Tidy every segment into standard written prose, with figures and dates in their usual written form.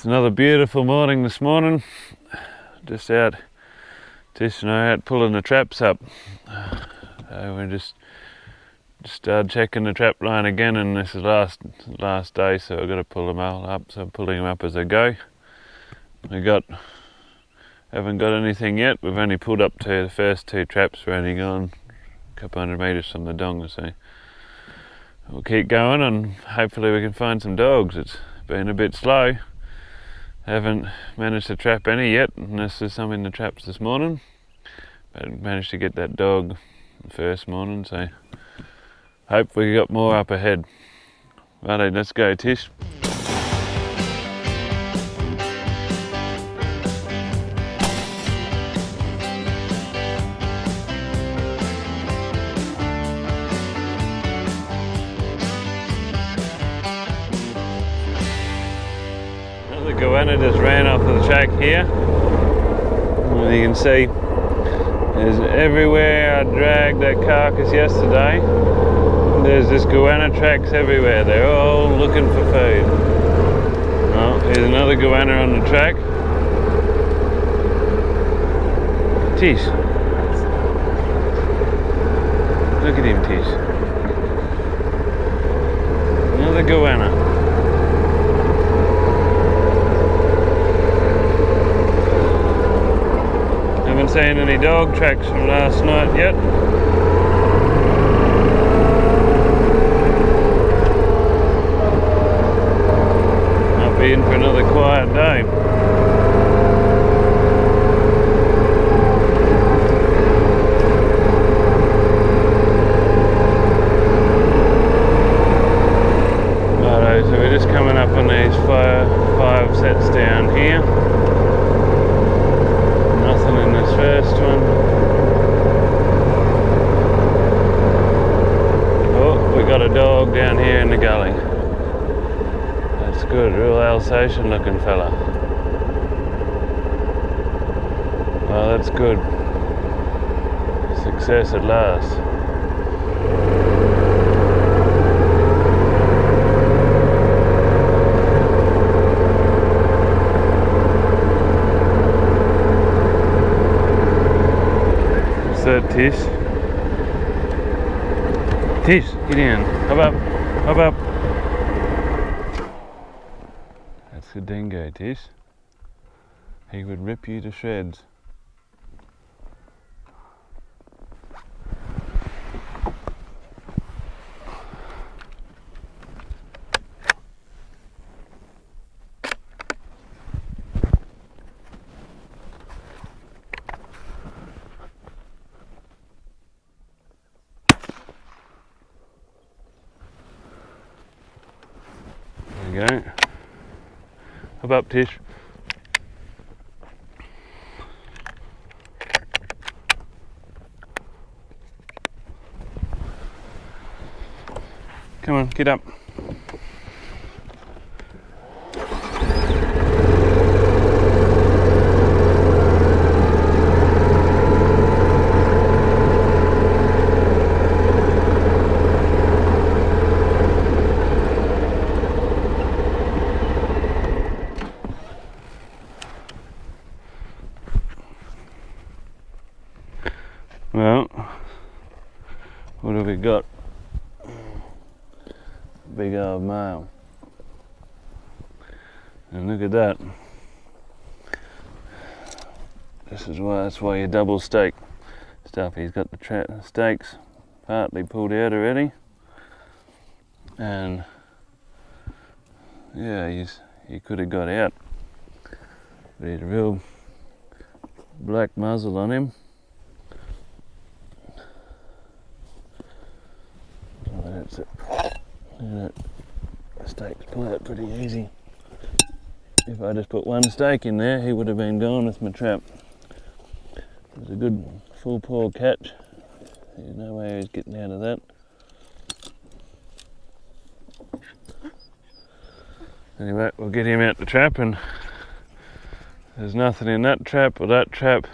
It's another beautiful morning this morning. Just out, Tish and I out pulling the traps up. We just started checking the trap line again, and this is last day, so I've got to pull them all up. So I'm pulling them up as I go. Haven't got anything yet. We've only pulled up to the first two traps. We're only gone a couple hundred metres from the donga, so we'll keep going and hopefully we can find some dogs. It's been a bit slow. Haven't managed to trap any yet, unless there's some in the traps this morning. But managed to get that dog the first morning, so hope we got more up ahead. Righto, let's go, Tish. The goanna just ran off of the track here. As you can see, there's everywhere I dragged that carcass yesterday. There's just goanna tracks everywhere. They're all looking for food. Oh, here's another goanna on the track. Tish. Look at him, Tish. Another goanna. Haven't seen any dog tracks from last night yet. Might be in for another quiet day. Righto, so we're just coming up on these five sets down here. Nothing in this first one. Oh, we got a dog down here in the gully. That's good, real Alsatian looking fella. Well, that's good. Success at last. Tish. Tish, get in. Hop up. Hop up. That's the dingo, Tish. He would rip you to shreds. There you go. Hop up, Tish. Come on, get up. Well, what have we got? Big old male. And look at that. That's why you double stake stuff. He's got the stakes partly pulled out already. And yeah, he could have got out. But he's a real black muzzle on him. That's it. Look at that. The stakes pull out pretty easy. If I just put one stake in there, he would have been gone with my trap. It was a good full paw catch. There's no way he's getting out of that. Anyway, we'll get him out the trap, and there's nothing in that trap or that trap.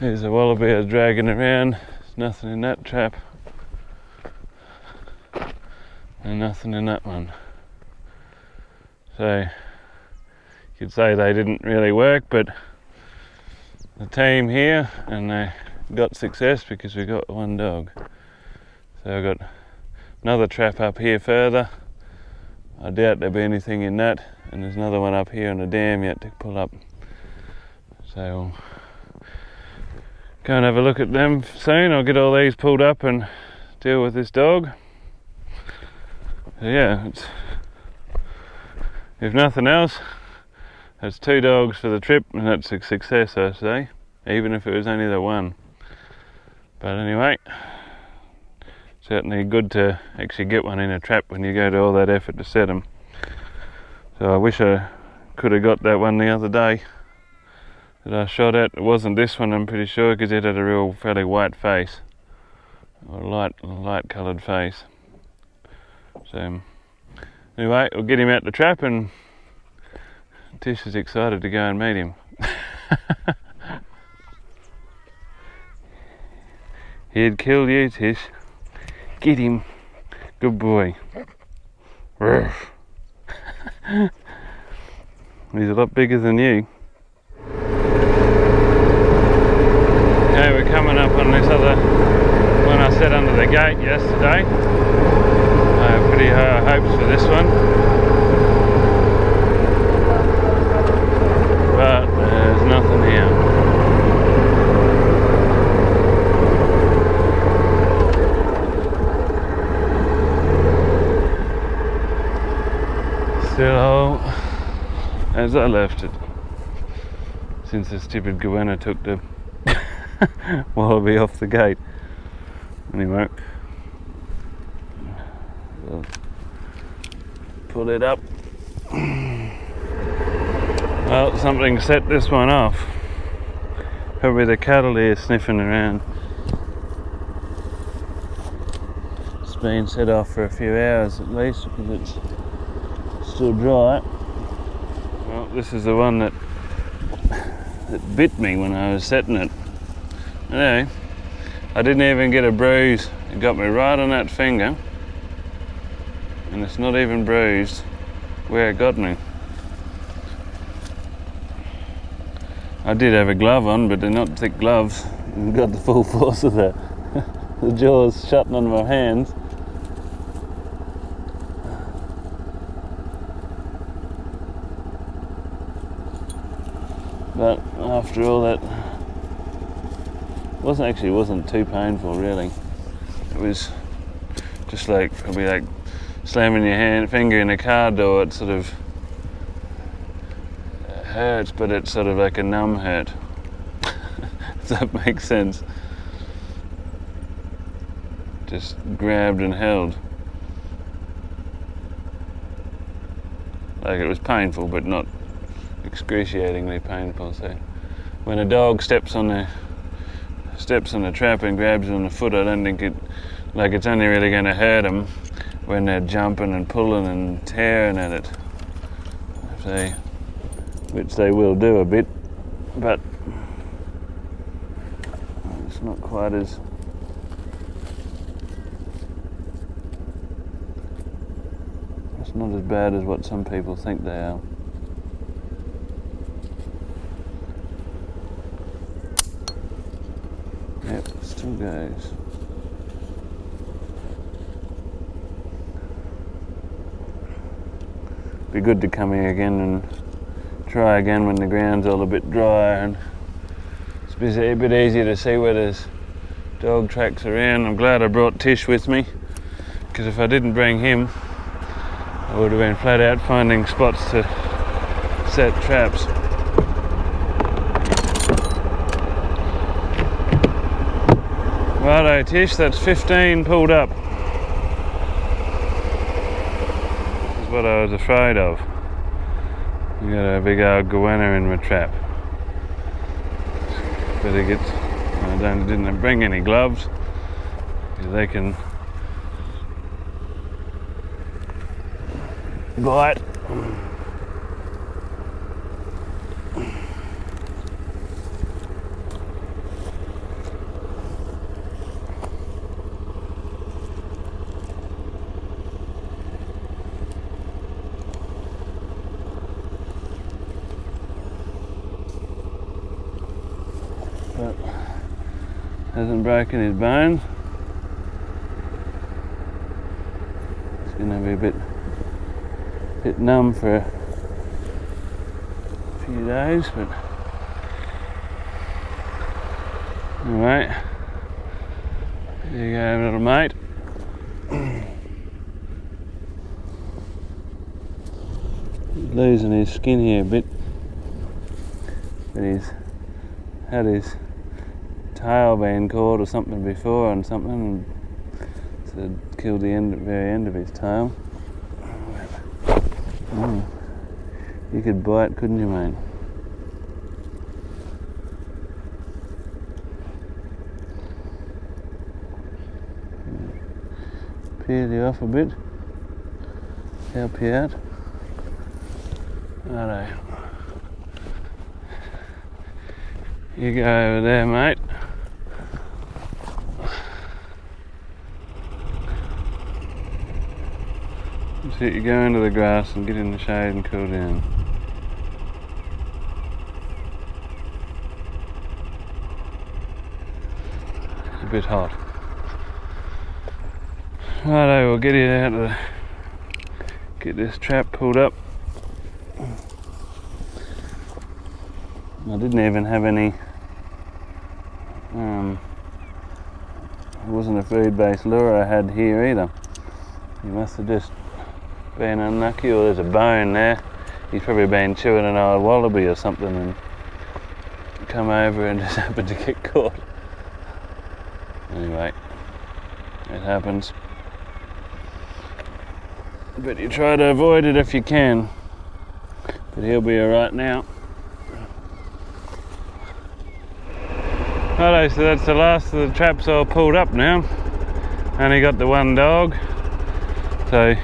There's a wallaby I was dragging around. There's nothing in that trap. And nothing in that one. So could say they didn't really work, but the team here, and they got success because we got one dog. So I've got another trap up here further. I doubt there'll be anything in that, and there's another one up here on the dam yet to pull up. So we'll go and have a look at them soon. I'll get all these pulled up and deal with this dog. So yeah, if nothing else, that's 2 dogs for the trip, and that's a success, I say, even if it was only the one. But anyway, certainly good to actually get one in a trap when you go to all that effort to set them. So I wish I could have got that one the other day that I shot at. It wasn't this one, I'm pretty sure, because it had a real fairly white face, or light coloured face. So anyway, we'll get him out the trap, and Tish is excited to go and meet him. He'd kill you, Tish. Get him. Good boy. He's a lot bigger than you. Okay, we're coming up on this other one I set under the gate yesterday. Pretty high hopes for this one. But there's nothing here. Still as I left it, since the stupid Goanna took the wallaby off the gate. Anyway, we'll pull it up. Well, something set this one off. Probably the cattle here sniffing around. It's been set off for a few hours at least because it's still dry. Well, this is the one that bit me when I was setting it. Anyway, I didn't even get a bruise. It got me right on that finger, and it's not even bruised where it got me. I did have a glove on, but they're not thick gloves. And got the full force of the jaws shutting on my hands. But after all that, wasn't too painful really. It was just like probably like slamming your finger in a car door. It sort of hurts, but it's sort of like a numb hurt. If that makes sense. Just grabbed and held. Like it was painful, but not excruciatingly painful. So when a dog steps on the trap and grabs you on the foot, I don't think it's only really going to hurt them when they're jumping and pulling and tearing at it. Which they will do a bit, but it's not quite as bad as what some people think they are. Yep, still goes. Be good to come here again and try again when the ground's all a bit drier and it's a bit easier to see where there's dog tracks around. I'm glad I brought Tish with me, because if I didn't bring him, I would have been flat out finding spots to set traps. Righto Tish, that's 15 pulled up. This is what I was afraid of. We got a big old goanna in my trap. Better get. I didn't bring any gloves because they can bite. hasn't broken his bones. It's going to be a bit numb for a few days, but anyway, there you go, little mate. He's losing his skin here a bit, but he's had his tail being caught or something before and something, and so it killed the very end of his tail. You could bite, couldn't you, mate? Peel you off a bit, help you out. Righto. You go over there, mate. So you go into the grass and get in the shade and cool down. It's a bit hot. Righto, we'll get you out of get this trap pulled up. I didn't even have any, it wasn't a food-based lure I had here either. He must have just been unlucky, or there's a bone there. He's probably been chewing an old wallaby or something and come over and just happened to get caught. Anyway, it happens. But you try to avoid it if you can. But he'll be alright now. Righto, so that's the last of the traps all pulled up now. Only got the one dog, so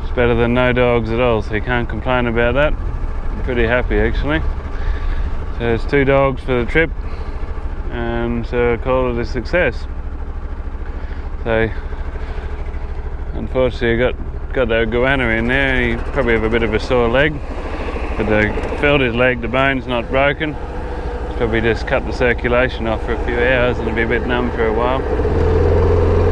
it's better than no dogs at all, so you can't complain about that. I'm pretty happy actually. So there's 2 dogs for the trip, and so I call it a success. So unfortunately I got the goanna in there, and he probably have a bit of a sore leg, but they felt his leg, the bone's not broken. Probably just cut the circulation off for a few hours and it'll be a bit numb for a while.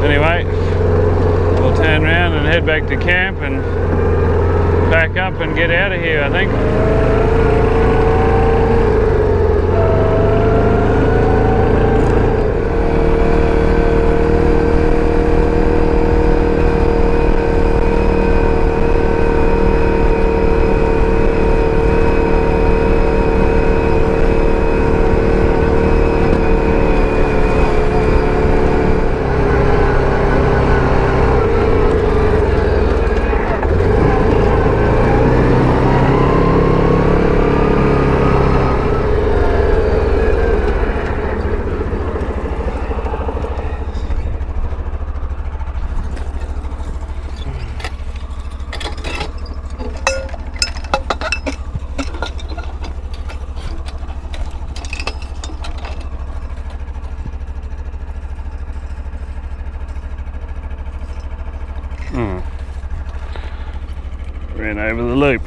Anyway, we'll turn around and head back to camp and pack up and get out of here, I think. Ran over the loop.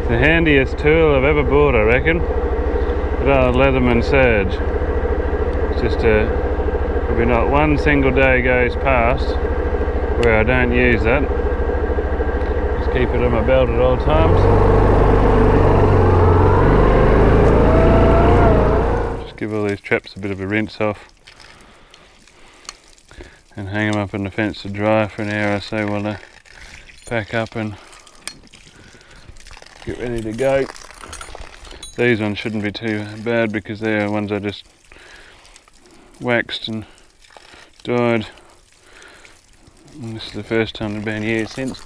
The handiest tool I've ever bought, I reckon. That Leatherman Surge. It's just probably not one single day goes past where I don't use that. Just keep it on my belt at all times. Just give all these traps a bit of a rinse off and hang them up on the fence to dry for an hour or so while I pack up and get ready to go. These ones shouldn't be too bad because they're ones I just waxed and died. And this is the first time they've been here since.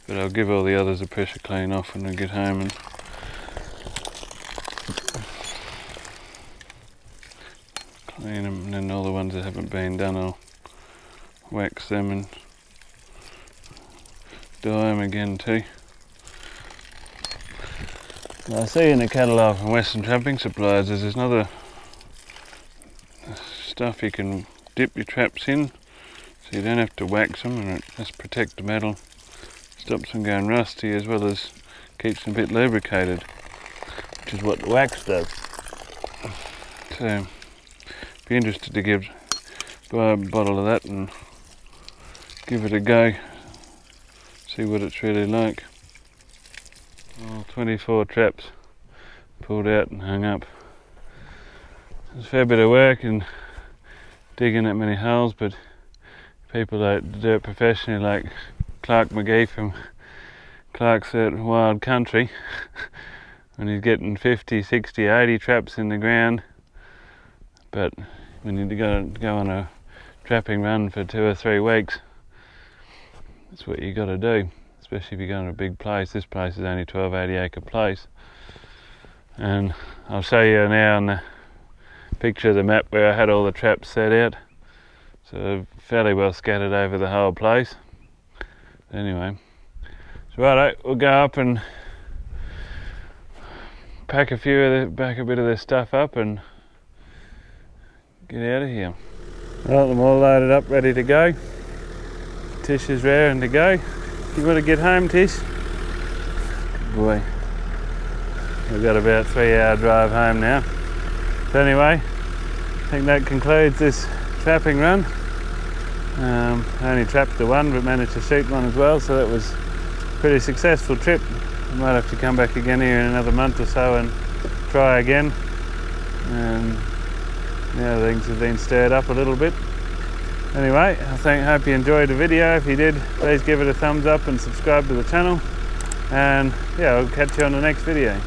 But I'll give all the others a pressure clean off when I get home and clean them, and then all the ones that haven't been done I'll wax them and dye them again too. Now I see in the catalogue from Western Trapping Supplies there's another stuff you can dip your traps in so you don't have to wax them, and it just protects the metal. Stops them going rusty as well as keeps them a bit lubricated, which is what the wax does. So, be interested to buy a bottle of that and give it a go, see what it's really like. All 24 traps pulled out and hung up. There's a fair bit of work in digging that many holes, but people that do it professionally, like Clark McGee from Clark's Wild Country, when he's getting 50, 60, 80 traps in the ground, but we need to go on a trapping run for 2 or 3 weeks. That's what you got to do, especially if you're going to a big place. This place is only 1280 acre place, and I'll show you now on the picture of the map where I had all the traps set out, so fairly well scattered over the whole place. Anyway, so righto, we'll go up and pack a bit of this stuff up and get out of here. Well, I'm all loaded up, ready to go. Tish is raring to go. You want to get home, Tish? Good boy. We've got about a 3-hour drive home now. So anyway, I think that concludes this trapping run. I only trapped the one, but managed to shoot one as well, so that was a pretty successful trip. I might have to come back again here in another month or so and try again. Yeah, things have been stirred up a little bit. Anyway, I hope you enjoyed the video. If you did, please give it a thumbs up and subscribe to the channel. And yeah, I'll catch you on the next video.